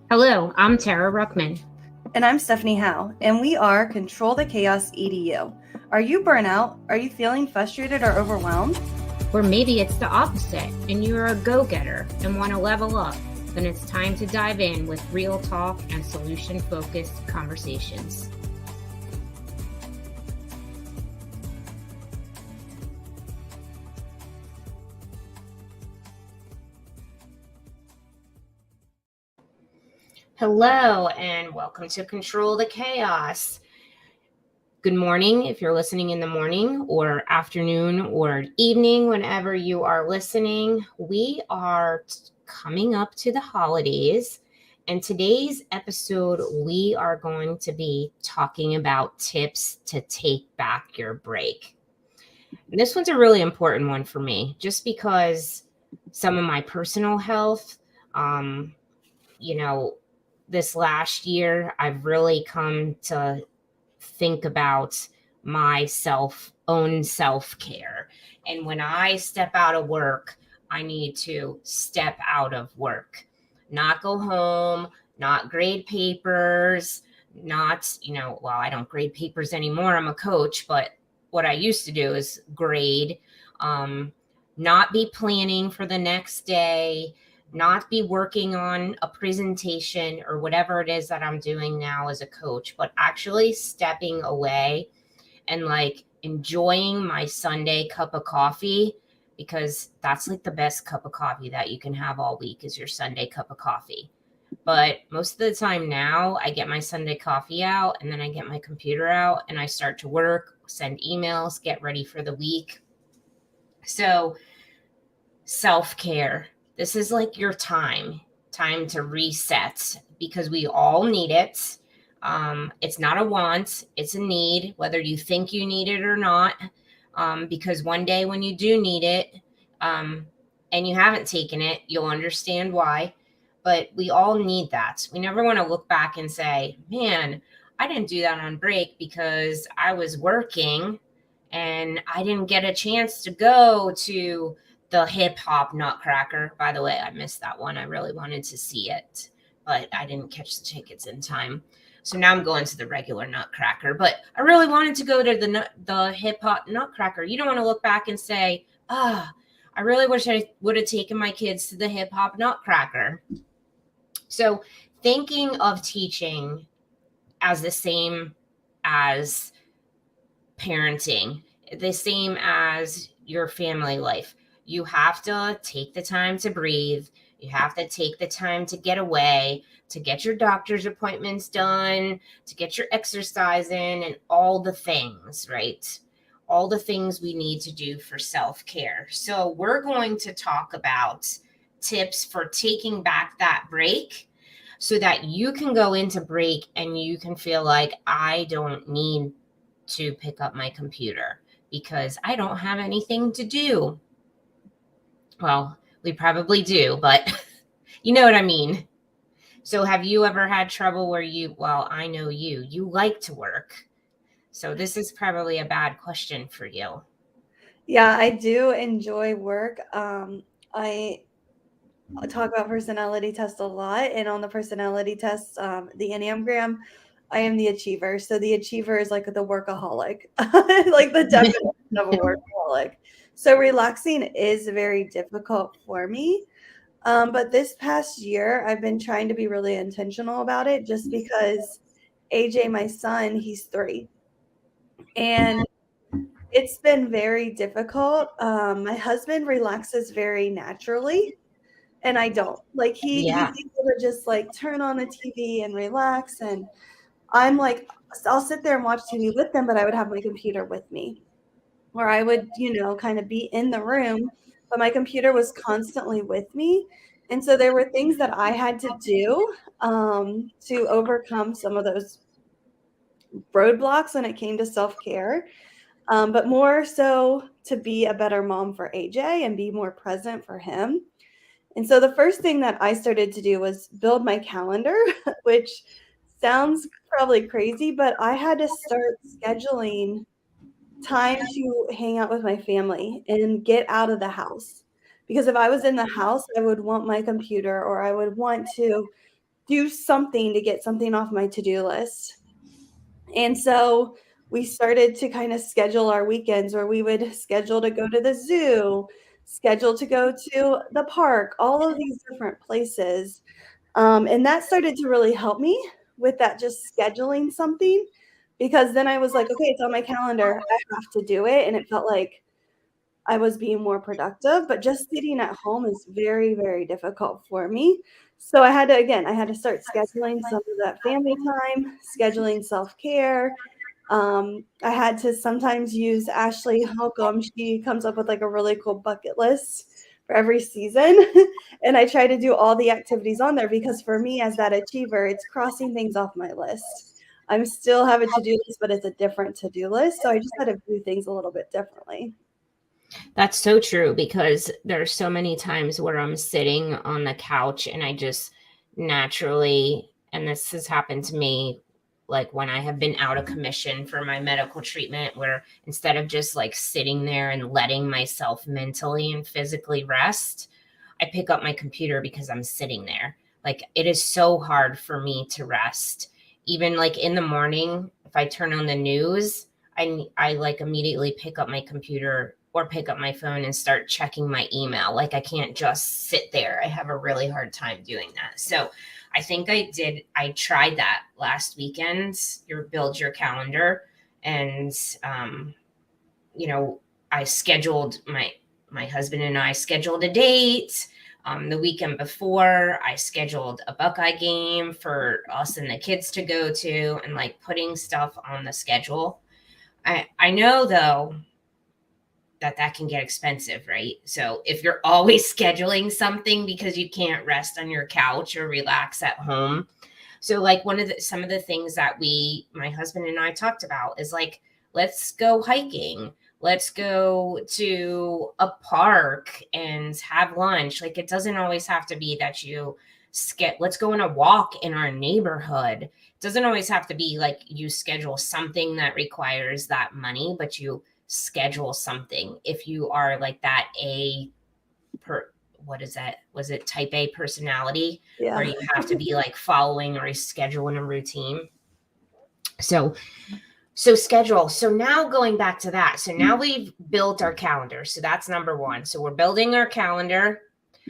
Hello, I'm Tara Ruckman. And I'm Stephanie Howe, and we are Control the Chaos EDU. Are you burnout? Are you feeling frustrated or overwhelmed? Or maybe it's the opposite and you're a go getter and want to level up. Then it's time to dive in with real talk and solution focused conversations. Hello, and welcome to Control the Chaos. Good morning if you're listening in the morning or afternoon or evening, whenever you are listening. We are coming up to the holidays, and today's episode, we are going to be talking about tips to take back your break. And this one's a really important one for me, just because some of my personal health, you know, this last year, I've really come to think about my own self-care. And when I step out of work, I need to step out of work, not go home, not grade papers, not, I don't grade papers anymore. I'm a coach, but what I used to do is grade, not be planning for the next day, not be working on a presentation or whatever it is that I'm doing now as a coach, but actually stepping away and enjoying my Sunday cup of coffee, because that's the best cup of coffee that you can have all week is your Sunday cup of coffee. But most of the time now, I get my Sunday coffee out and then I get my computer out and I start to work, send emails, get ready for the week. So self-care. This is your time to reset, because we all need it. It's not a want, it's a need, whether you think you need it or not. Because one day when you do need it, and you haven't taken it, you'll understand why. But we all need that. We never want to look back and say, man, I didn't do that on break because I was working and I didn't get a chance to go to the hip hop Nutcracker. By the way, I missed that one. I really wanted to see it, but I didn't catch the tickets in time. So now I'm going to the regular Nutcracker, but I really wanted to go to the hip hop Nutcracker. You don't want to look back and say, I really wish I would have taken my kids to the hip hop Nutcracker. So thinking of teaching as the same as parenting, the same as your family life. You have to take the time to breathe. You have to take the time to get away, to get your doctor's appointments done, to get your exercise in, and all the things, right? All the things we need to do for self-care. So we're going to talk about tips for taking back that break so that you can go into break and you can feel like, I don't need to pick up my computer because I don't have anything to do. Well, we probably do, but you know what I mean. So have you ever had trouble where I know you like to work. So this is probably a bad question for you. Yeah, I do enjoy work. I talk about personality tests a lot, and on the personality test, the Enneagram, I am the achiever. So the achiever is like the workaholic, like the definition of a workaholic. So relaxing is very difficult for me. But this past year, I've been trying to be really intentional about it, just because AJ, my son, he's 3. And it's been very difficult. My husband relaxes very naturally, and I don't. He's able to just turn on the TV and relax, and I'm like, I'll sit there and watch TV with them, but I would have my computer with me, or I would, kind of be in the room, but my computer was constantly with me. And so there were things that I had to do to overcome some of those roadblocks when it came to self-care. But more so to be a better mom for AJ and be more present for him. And so the first thing that I started to do was build my calendar, which sounds probably crazy, but I had to start scheduling time to hang out with my family and get out of the house. Because if I was in the house, I would want my computer, or I would want to do something to get something off my to-do list. And so we started to kind of schedule our weekends where we would schedule to go to the zoo, schedule to go to the park, all of these different places. And that started to really help me with that, just scheduling something, because then I was like, okay, it's on my calendar. I have to do it. And it felt like I was being more productive, but just sitting at home is very, very difficult for me. So I had to start scheduling some of that family time, scheduling self-care. I had to sometimes use Ashley Holcomb. She comes up with like a really cool bucket list for every season. And I try to do all the activities on there because for me as that achiever, it's crossing things off my list. I'm still have a to-do list, but it's a different to-do list. So I just had to do things a little bit differently. That's so true, because there's so many times where I'm sitting on the couch and I just naturally, and this has happened to me, like when I have been out of commission for my medical treatment, where instead of just like sitting there and letting myself mentally and physically rest, I pick up my computer because I'm sitting there. Like it is so hard for me to rest. Even like in the morning, if I turn on the news, I like immediately pick up my computer or pick up my phone and start checking my email. Like I can't just sit there. I have a really hard time doing that. So I think I tried that last weekend, build your calendar. And, you know, I scheduled my husband and I scheduled a date. The weekend before, I scheduled a Buckeye game for us and the kids to go to, and like putting stuff on the schedule. I know though that can get expensive, right? So if you're always scheduling something because you can't rest on your couch or relax at home. So like some of the things that my husband and I talked about is like, let's go hiking. Let's go to a park and have lunch. Like it doesn't always have to be that let's go on a walk in our neighborhood. It doesn't always have to be like you schedule something that requires that money, but you schedule something. If you are like that what is that? Was it type A personality where Yeah. you have to be like following or scheduling a routine? So schedule. So now going back to that. So now we've built our calendar. So that's number one. So we're building our calendar,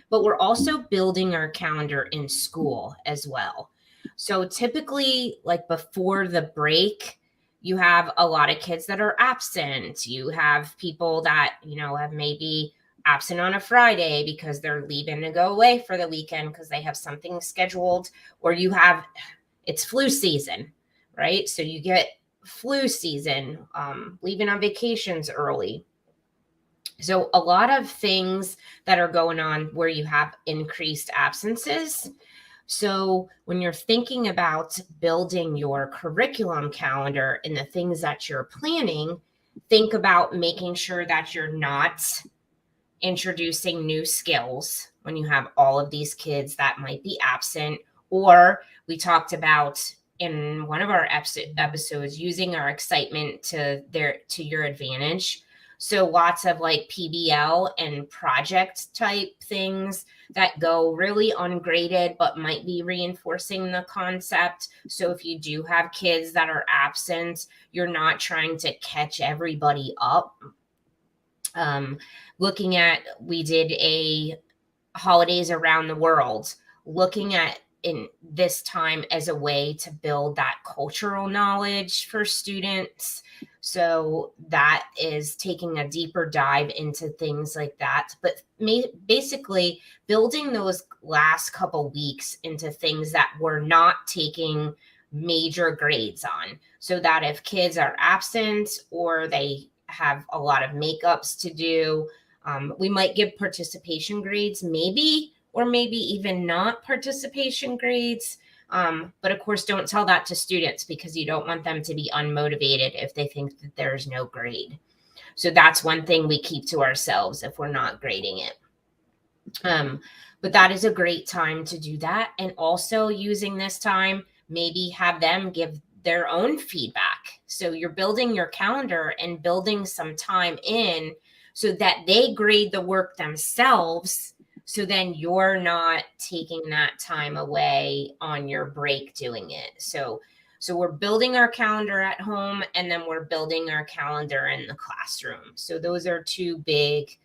but we're also building our calendar in school as well. So typically, like before the break, you have a lot of kids that are absent. You have people that, have maybe absent on a Friday because they're leaving to go away for the weekend because they have something scheduled, or it's flu season, right? So you get flu season, leaving on vacations early. So a lot of things that are going on where you have increased absences. So when you're thinking about building your curriculum calendar and the things that you're planning, think about making sure that you're not introducing new skills when you have all of these kids that might be absent. Or we talked about in one of our episodes using our excitement to your advantage. So lots of like PBL and project type things that go really ungraded but might be reinforcing the concept. So if you do have kids that are absent, you're not trying to catch everybody up. We did a holidays around the world, looking at in this time as a way to build that cultural knowledge for students. So that is taking a deeper dive into things like that, but basically building those last couple weeks into things that we're not taking major grades on, so that if kids are absent or they have a lot of makeups to do, we might give participation grades, maybe, or maybe even not participation grades. But of course, don't tell that to students because you don't want them to be unmotivated if they think that there's no grade. So that's one thing we keep to ourselves if we're not grading it. But that is a great time to do that. And also using this time, maybe have them give their own feedback. So you're building your calendar and building some time in so that they grade the work themselves, So then you're not taking that time away on your break doing it. So we're building our calendar at home, and then we're building our calendar in the classroom. So those are two big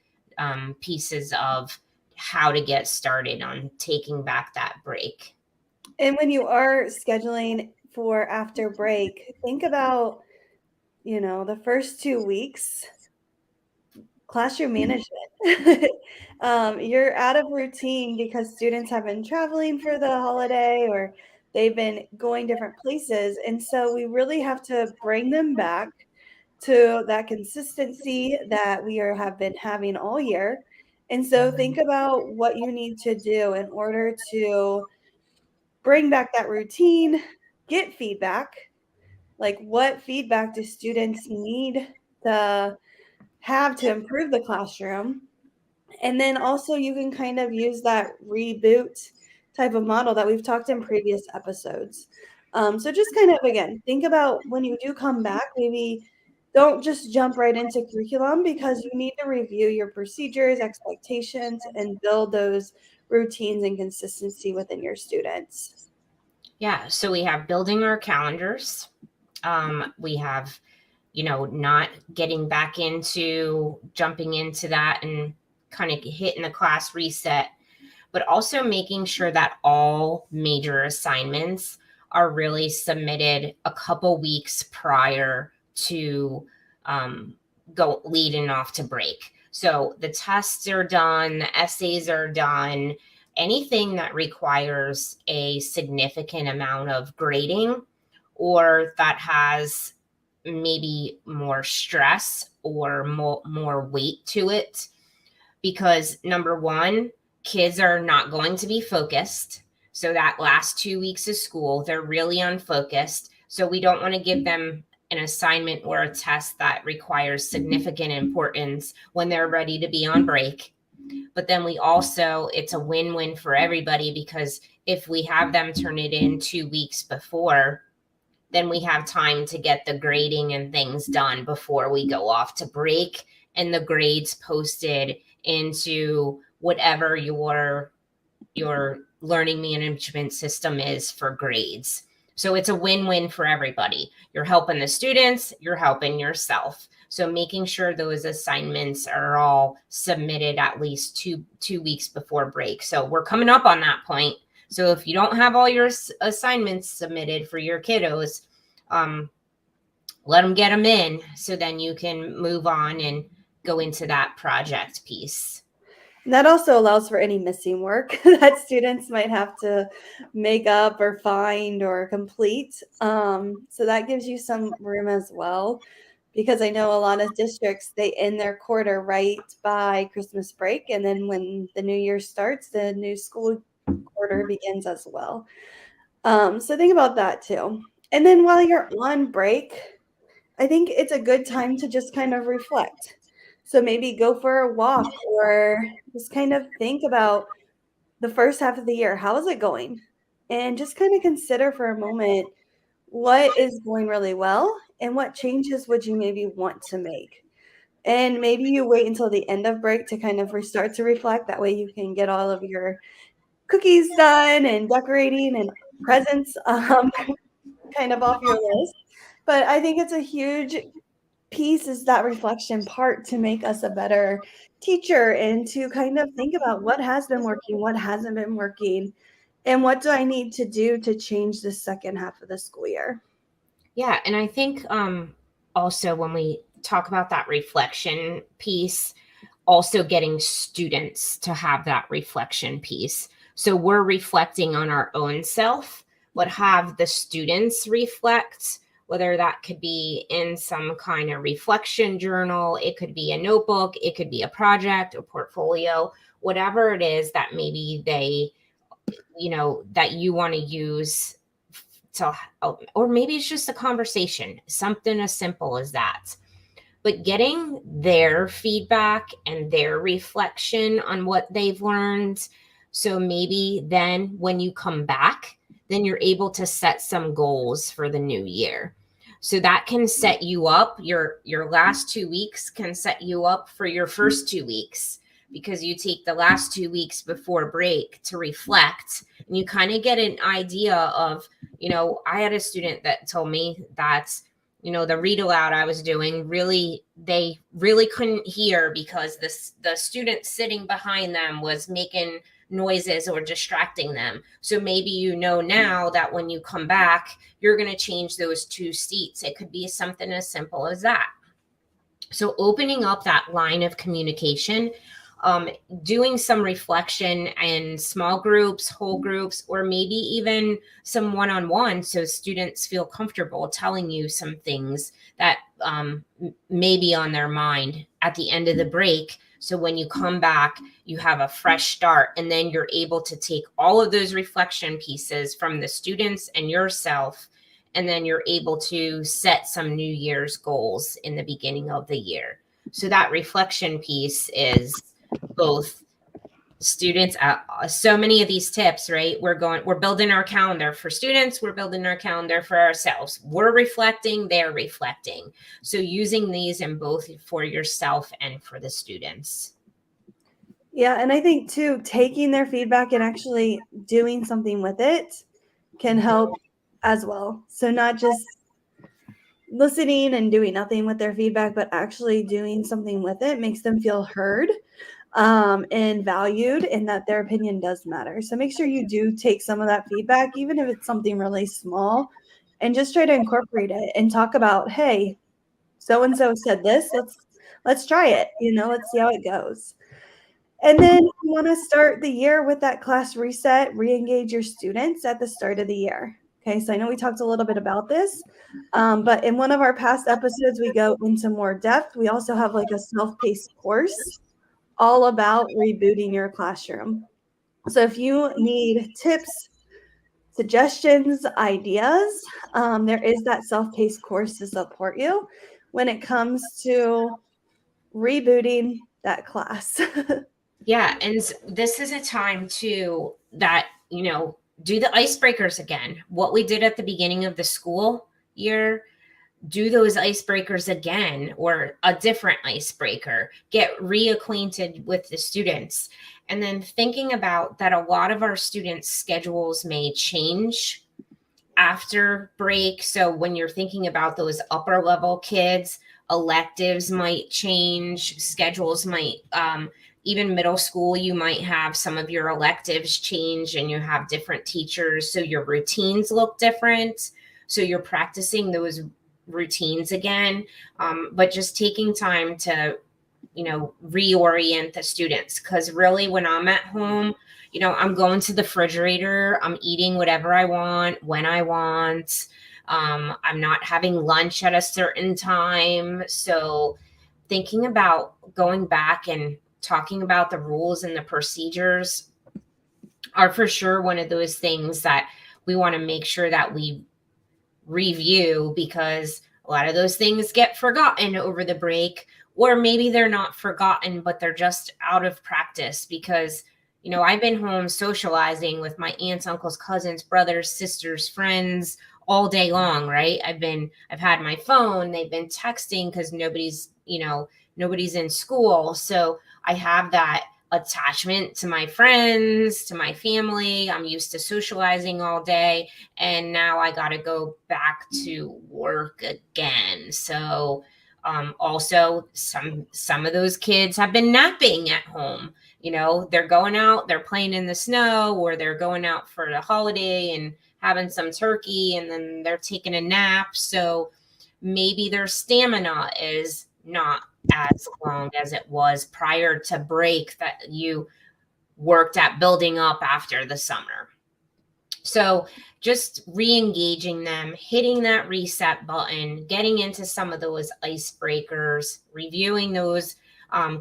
pieces of how to get started on taking back that break. And when you are scheduling for after break, think about, the first 2 weeks, classroom management. You're out of routine because students have been traveling for the holiday or they've been going different places. And so we really have to bring them back to that consistency that have been having all year. And so think about what you need to do in order to bring back that routine, get feedback. Like, what feedback do students need to have to improve the classroom? And then also you can kind of use that reboot type of model that we've talked in previous episodes. So just kind of, again, think about when you do come back, maybe don't just jump right into curriculum, because you need to review your procedures, expectations, and build those routines and consistency within your students. Yeah, so we have building our calendars. We have, not getting back into jumping into that and kind of hitting the class reset, but also making sure that all major assignments are really submitted a couple weeks prior to go leading off to break. So the tests are done, the essays are done, anything that requires a significant amount of grading or that has maybe more stress or more weight to it. Because number one, kids are not going to be focused. So that last 2 weeks of school, they're really unfocused. So we don't want to give them an assignment or a test that requires significant importance when they're ready to be on break. But then it's a win-win for everybody, because if we have them turn it in 2 weeks before, then we have time to get the grading and things done before we go off to break, and the grades posted into whatever your learning management system is for grades. So it's a win-win for everybody. You're helping the students, you're helping yourself. So making sure those assignments are all submitted at least two weeks before break. So we're coming up on that point. So if you don't have all your assignments submitted for your kiddos, let them get them in, so then you can move on and go into that project piece. And that also allows for any missing work that students might have to make up or find or complete. So that gives you some room as well, because I know a lot of districts, they end their quarter right by Christmas break. And then when the new year starts, the new school quarter begins as well. So think about that too. And then while you're on break, I think it's a good time to just kind of reflect. So maybe go for a walk or just kind of think about the first half of the year. How is it going? And just kind of consider for a moment what is going really well and what changes would you maybe want to make. And maybe you wait until the end of break to kind of restart to reflect. That way you can get all of your cookies done and decorating and presents kind of off your list. But I think it's a huge piece, is that reflection part, to make us a better teacher and to kind of think about what has been working, what hasn't been working, and what do I need to do to change the second half of the school year. Yeah, and I think also when we talk about that reflection piece, also getting students to have that reflection piece. So we're reflecting on our own self, but have the students reflect, whether that could be in some kind of reflection journal, it could be a notebook, it could be a project, a portfolio, whatever it is that maybe they, that you want to use to, or maybe it's just a conversation, something as simple as that. But getting their feedback and their reflection on what they've learned. So maybe then when you come back, then you're able to set some goals for the new year. So that can set you up. Your last 2 weeks can set you up for your first 2 weeks. because you take the last 2 weeks before break to reflect, and you kind of get an idea of, I had a student that told me that, the read aloud I was doing, they really couldn't hear because the student sitting behind them was making noises or distracting them. So maybe now that when you come back, you're going to change those 2 seats. It could be something as simple as that. So opening up that line of communication, doing some reflection in small groups, whole groups, or maybe even some one-on-one, so students feel comfortable telling you some things that may be on their mind at the end of the break. So when you come back, you have a fresh start, and then you're able to take all of those reflection pieces from the students and yourself, and then you're able to set some New Year's goals in the beginning of the year. So that reflection piece is both students, so many of these tips, right? We're building our calendar for students, we're building our calendar for ourselves. We're reflecting, they're reflecting. So using these in both for yourself and for the students. Yeah, and I think too, taking their feedback and actually doing something with it can help as well. So not just listening and doing nothing with their feedback, but actually doing something with it makes them feel heard and valued, and that their opinion does matter. So make sure you do take some of that feedback, even if it's something really small, and just try to incorporate it and talk about, hey, so and so said this. Let's try it. Let's see how it goes. And then you want to start the year with that class reset, re-engage your students at the start of the year. Okay, so I know we talked a little bit about this, but in one of our past episodes, we go into more depth. We also have like a self-paced course all about rebooting your classroom. So if you need tips, suggestions, ideas, there is that self-paced course to support you when it comes to rebooting that class. Yeah, and this is a time too that, do the icebreakers again. What we did at the beginning of the school year, do those icebreakers again, or a different icebreaker. Get reacquainted with the students. And then thinking about that, a lot of our students' schedules may change after break. So when you're thinking about those upper level kids, electives might change, schedules might, even middle school, you might have some of your electives change and you have different teachers. So your routines look different. So you're practicing those routines again, but just taking time to, reorient the students. Because really, when I'm at home, I'm going to the refrigerator, I'm eating whatever I want, when I want. I'm not having lunch at a certain time. So thinking about going back and talking about the rules and the procedures are for sure one of those things that we want to make sure that we review, because a lot of those things get forgotten over the break, or maybe they're not forgotten, but they're just out of practice because, I've been home socializing with my aunts, uncles, cousins, brothers, sisters, friends all day long, right? I've had my phone, they've been texting because nobody's in school. So I have that attachment to my friends, to my family. I'm used to socializing all day, and now I got to go back to work again. So also some of those kids have been napping at home. They're going out, they're playing in the snow, or they're going out for the holiday and having some turkey, and then they're taking a nap. So maybe their stamina is not as long as it was prior to break that you worked at building up after the summer. So just re-engaging them, hitting that reset button, getting into some of those icebreakers, reviewing those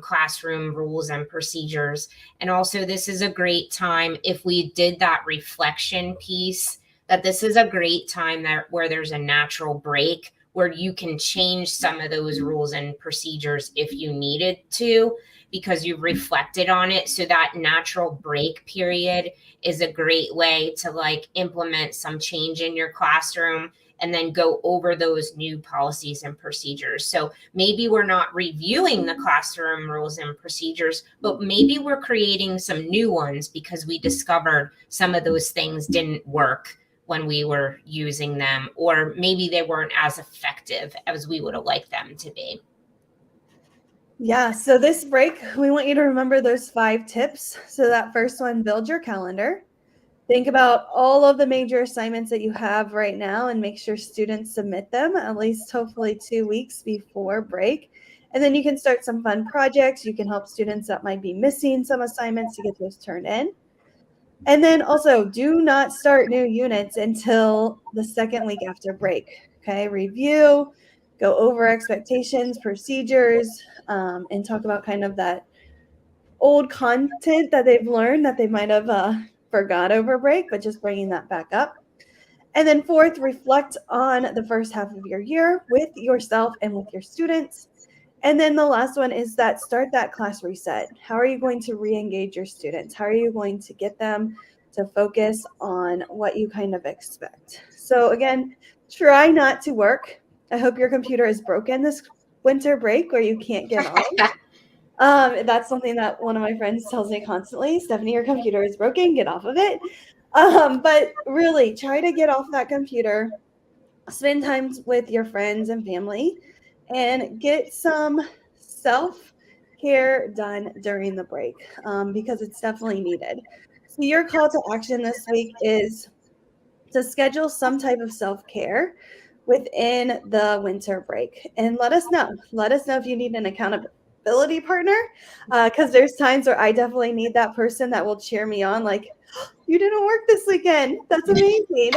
classroom rules and procedures. And also, this is a great time, if we did that reflection piece, that this is a great time where there's a natural break, where you can change some of those rules and procedures if you needed to, because you've reflected on it. So that natural break period is a great way to implement some change in your classroom, and then go over those new policies and procedures. So maybe we're not reviewing the classroom rules and procedures, but maybe we're creating some new ones because we discovered some of those things didn't work when we were using them, or maybe they weren't as effective as we would have liked them to be. Yeah, so this break, we want you to remember those 5 tips. So that first one, build your calendar. Think about all of the major assignments that you have right now and make sure students submit them at least hopefully 2 weeks before break. And then you can start some fun projects. You can help students that might be missing some assignments to get those turned in. And then also, do not start new units until the second week after break. Okay, review, go over expectations, procedures, and talk about kind of that old content that they've learned that they might have forgot over break, but just bringing that back up. And then fourth, reflect on the first half of your year with yourself and with your students. And then the last one is that start that class reset. How are you going to re-engage your students? How are you going to get them to focus on what you kind of expect? So again, try not to work. I hope your computer is broken this winter break where you can't get on. That's something that one of my friends tells me constantly. Stephanie, your computer is broken. Get off of it. But really try to get off that computer. Spend time with your friends and family and get some self-care done during the break because it's definitely needed. So your call to action this week is to schedule some type of self-care within the winter break and let us know. Let us know if you need an accountability partner because there's times where I definitely need that person that will cheer me on like, you didn't work this weekend. That's amazing.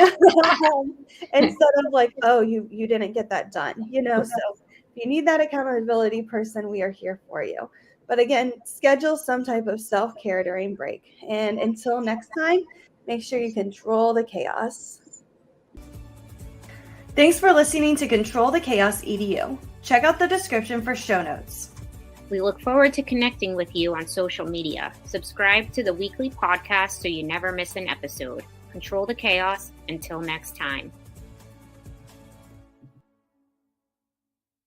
Instead of like, oh, you didn't get that done, So if you need that accountability person, we are here for you. But again, schedule some type of self-care during break. And until next time, make sure you control the chaos. Thanks for listening to Control the Chaos EDU. Check out the description for show notes. We look forward to connecting with you on social media. Subscribe to the weekly podcast so you never miss an episode. Control the chaos. Until next time.